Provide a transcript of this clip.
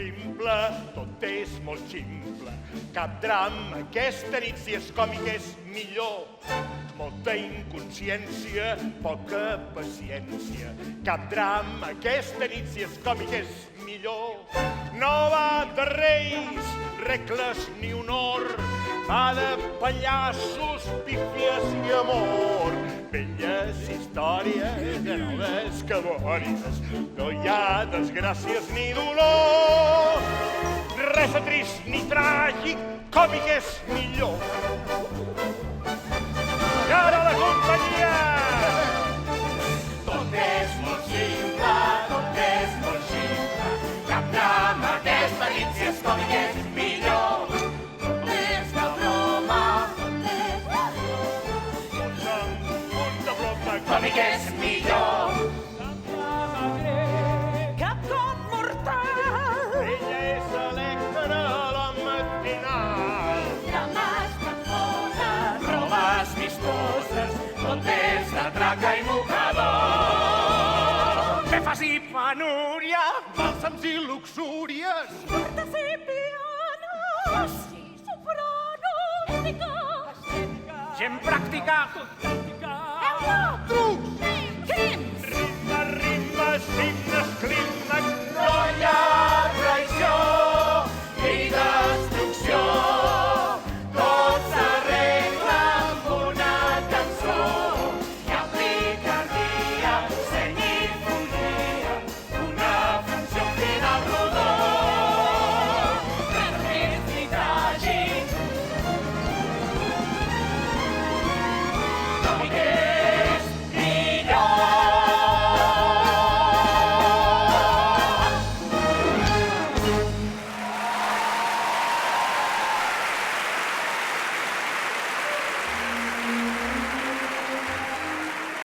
simple, tot és molt ximple. Cap drama, aquesta nit si és còmic és millor. Molta inconsciència, poca paciència. Cap drama, aquesta nit si és còmic és millor. No va de reis, regles ni honor, va de pallassos, pífies i amor. Velles històries, noves que bones, no hi ha desgràcies ni dolor. Res de trist ni tràgic, còmic és millor. I ara la companyia! Tot és molt simple, tot és molt simple. Cap drama, aquesta nit si és còmic és millor. Tot és de broma, tot és de broma. Un de broma, Còmic és millor. Cap cop mortal. ella és Electra a la matinal. Drames cançoses, robes vistoses, tot és de traca i mocador. Befes i penúria, bàlsams i luxúries. Fortes i pianos. Sí, sopranos. Ètica. Gent pràctica. Trucs.